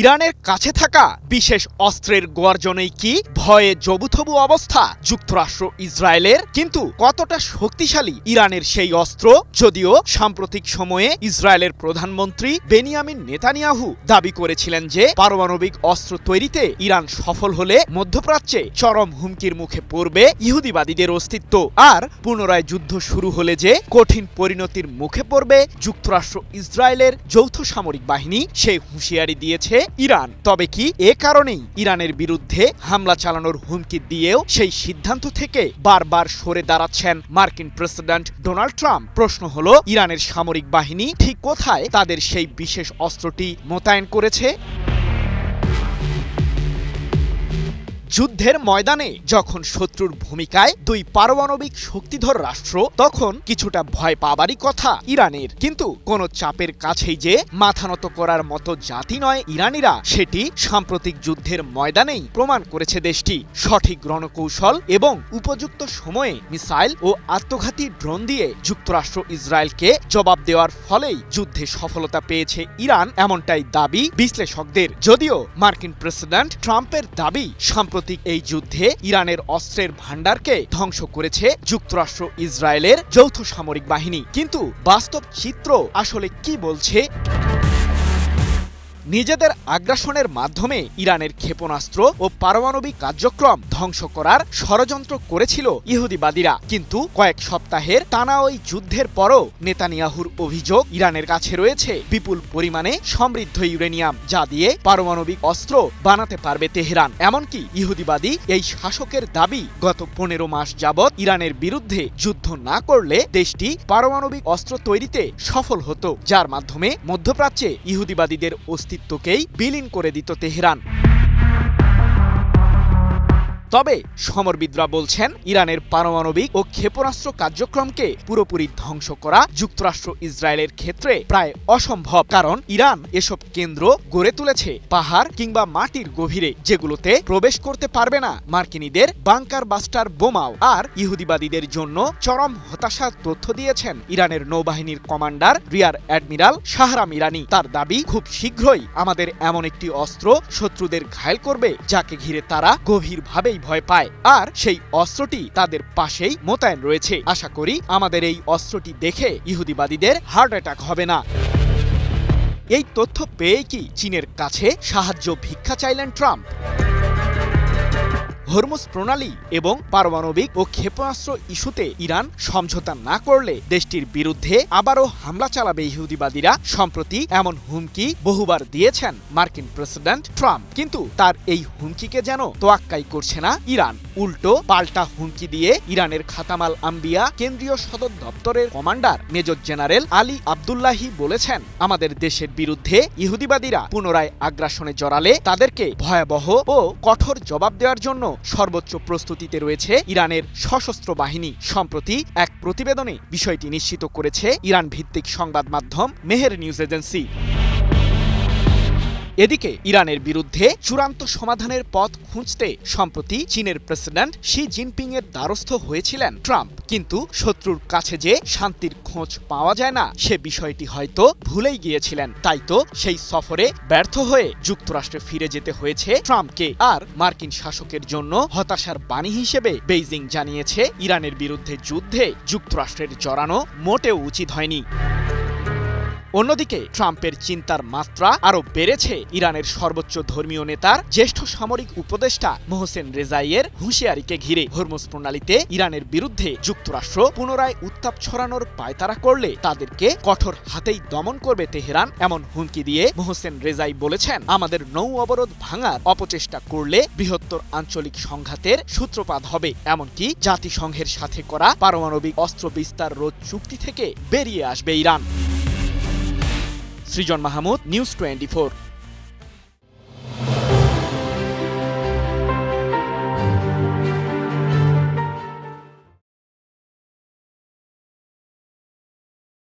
ইরানের কাছে থাকা বিশেষ অস্ত্রের গর্জনেই কি ভয়ে জবুথবু অবস্থা যুক্তরাষ্ট্র ইসরায়েলের? কিন্তু কতটা শক্তিশালী ইরানের সেই অস্ত্র? যদিও সাম্প্রতিক সময়ে ইসরায়েলের প্রধানমন্ত্রী বেনিয়ামিন নেতানিয়াহু দাবি করেছিলেন যে পারমাণবিক অস্ত্র তৈরিতে ইরান সফল হলে মধ্যপ্রাচ্যে চরম হুমকির মুখে পড়বে ইহুদিবাদীদের অস্তিত্ব, আর পুনরায় যুদ্ধ শুরু হলে যে কঠিন পরিণতির মুখে পড়বে যুক্তরাষ্ট্র ইসরায়েলের যৌথ সামরিক বাহিনী, সেই হুঁশিয়ারি দিয়েছে ইরান। তবে কি এ কারণেই ইরানের বিরুদ্ধে হামলা চালানোর হুমকি দিয়েও সেই সিদ্ধান্ত থেকে বারবার সরে দাঁড়াচ্ছেন মার্কিন প্রেসিডেন্ট ডোনাল্ড ট্রাম্প? প্রশ্ন হলো, ইরানের সামরিক বাহিনী ঠিক কোথায় তাদের সেই বিশেষ অস্ত্রটি মোতায়েন করেছে? যুদ্ধের ময়দানে যখন শত্রুর ভূমিকায় দুই পারমাণবিক শক্তিধর রাষ্ট্র, তখন কিছুটা ভয় পাবারই কথা ইরানের। কিন্তু কোন চাপের কাছেই যে মাথানত করার মতো জাতি নয় ইরানিরা, সেটি সাম্প্রতিক যুদ্ধের ময়দানেই প্রমাণ করেছে দেশটি। সঠিক রণকৌশল এবং উপযুক্ত সময়ে মিসাইল ও আত্মঘাতী ড্রোন দিয়ে যুক্তরাষ্ট্র ইসরায়েলকে জবাব দেওয়ার ফলেই যুদ্ধে সফলতা পেয়েছে ইরান, এমনটাই দাবি বিশ্লেষকদের। যদিও মার্কিন প্রেসিডেন্ট ট্রাম্পের দাবি সাম্প্রতিক এই যুদ্ধে ইরানের অস্ত্রের ভান্ডারকে ধ্বংস করেছে যুক্তরাষ্ট্র ইসরায়েলের যৌথ সামরিক বাহিনী, কিন্তু বাস্তব চিত্র আসলে কি বলছে? নিজেদের আগ্রাসনের মাধ্যমে ইরানের ক্ষেপণাস্ত্র ও পারমাণবিক কার্যক্রম ধ্বংস করার ষড়যন্ত্র করেছিল ইহুদিবাদীরা। কিন্তু কয়েক সপ্তাহের টানা ওই যুদ্ধের পরও নেতানিয়াহুর অভিযোগ, ইরানের কাছে রয়েছে বিপুল পরিমাণে সমৃদ্ধ ইউরেনিয়াম, যা দিয়ে পারমাণবিক অস্ত্র বানাতে পারবে তেহরান। এমনকি ইহুদিবাদী এই শাসকের দাবি, গত 15 মাস যাবৎ ইরানের বিরুদ্ধে যুদ্ধ না করলে দেশটি পারমাণবিক অস্ত্র তৈরিতে সফল হতো, যার মাধ্যমে মধ্যপ্রাচ্যে ইহুদিবাদীদের অস্তিত্বকেই বিলীন করে দিত তেহরান। তবে সমরবিদরা বলছেন, ইরানের পারমাণবিক ও ক্ষেপণাস্ত্র কার্যক্রমকে পুরোপুরি ধ্বংস করা যুক্তরাষ্ট্র ইসরায়েলের ক্ষেত্রে প্রায় অসম্ভব, কারণ ইরান এসব কেন্দ্র গড়ে তুলেছে পাহাড় কিংবা মাটির গভীরে, যেগুলোতে প্রবেশ করতে পারবে না মার্কিনীদের বাংকার বাস্টার বোমাও। আর ইহুদিবাদীদের জন্য চরম হতাশার তথ্য দিয়েছেন ইরানের নৌবাহিনীর কমান্ডার রিয়ার অ্যাডমিরাল শাহরাম ইরানি। তার দাবি, খুব শীঘ্রই আমাদের এমন একটি অস্ত্র শত্রুদের ঘায়েল করবে যাকে ঘিরে তারা গভীরভাবে ভয় পায়, আর সেই অস্ত্রটি তাদের পাশেই মোতায়েন রয়েছে। আশা করি আমাদের এই অস্ত্রটি দেখে ইহুদিবাদীদের হার্ট অ্যাটাক হবে না। এই তথ্য পেয়ে কি চীনের কাছে সাহায্য ভিক্ষা চাইলেন ট্রাম্প? হরমুজ প্রণালী এবং পারমাণবিক ও ক্ষেপণাস্ত্র ইস্যুতে ইরান সমঝোতা না করলে দেশটির বিরুদ্ধে আবারও হামলা চালাবে ইহুদিবাদীরা। সম্প্রতি এমন হুমকি বহুবার দিয়েছেন মার্কিন প্রেসিডেন্ট ট্রাম্প, কিন্তু তার এই হুমকিকে যেন তোয়াক্কাই করছে না ইরান। উল্টো পাল্টা হুমকি দিয়ে ইরানের খাতামাল আম্বিয়া কেন্দ্রীয় সদর দপ্তরের commander major general Ali Abdullahi বলেছেন, আমাদের দেশের বিরুদ্ধে ইহুদিবাদীরা পুনরায় আগ্রাসনে জড়ালে তাদেরকে ভয়াবহ ও কঠোর জবাব দেওয়ার জন্য সর্বোচ্চ প্রস্তুতিতে রয়েছে ইরানের সশস্ত্র বাহিনী। সম্প্রতি এক প্রতিবেদনে বিষয়টি নিশ্চিত করেছে ইরান ভিত্তিক সংবাদ মাধ্যম মেহের নিউজ এজেন্সি। এদিকে ইরানের বিরুদ্ধে চূড়ান্ত সমাধানের পথ খুঁজতে সম্প্রতি চীনের প্রেসিডেন্ট শি জিনপিং এর দ্বারস্থ হয়েছিলেন ট্রাম্প, কিন্তু শত্রুর কাছে যে শান্তির খোঁজ পাওয়া যায় না সে বিষয়টি হয়তো ভুলেই গিয়েছিলেন। তাই তো সেই সফরে ব্যর্থ হয়ে যুক্তরাষ্ট্রে ফিরে যেতে হয়েছে ট্রাম্পকে। আর মার্কিন শাসকের জন্য হতাশার বাণী হিসেবে বেইজিং জানিয়েছে, ইরানের বিরুদ্ধে যুদ্ধে যুক্তরাষ্ট্রের জড়ানো মোটেও উচিত হয়নি। অন্যদিকে ট্রাম্পের চিন্তার মাত্রা আরও বেড়েছে ইরানের সর্বোচ্চ ধর্মীয় নেতার জ্যেষ্ঠ সামরিক উপদেষ্টা মোহসেন রেজাইয়ের হুঁশিয়ারিকে ঘিরে। হরমুজ প্রণালীতে ইরানের বিরুদ্ধে যুক্তরাষ্ট্র পুনরায় উত্তাপ ছড়ানোর পায়তারা করলে তাদেরকে কঠোর হাতেই দমন করবে তেহরান, এমন হুমকি দিয়ে মোহসেন রেজাই বলেছেন, আমাদের নৌ অবরোধ ভাঙার অপচেষ্টা করলে বৃহত্তর আঞ্চলিক সংঘাতের সূত্রপাত হবে, এমনকি জাতিসংঘের সাথে করা পারমাণবিক অস্ত্র বিস্তার রোধ চুক্তি থেকে বেরিয়ে আসবে ইরান। সৃজন মাহমুদ, নিউজ 24।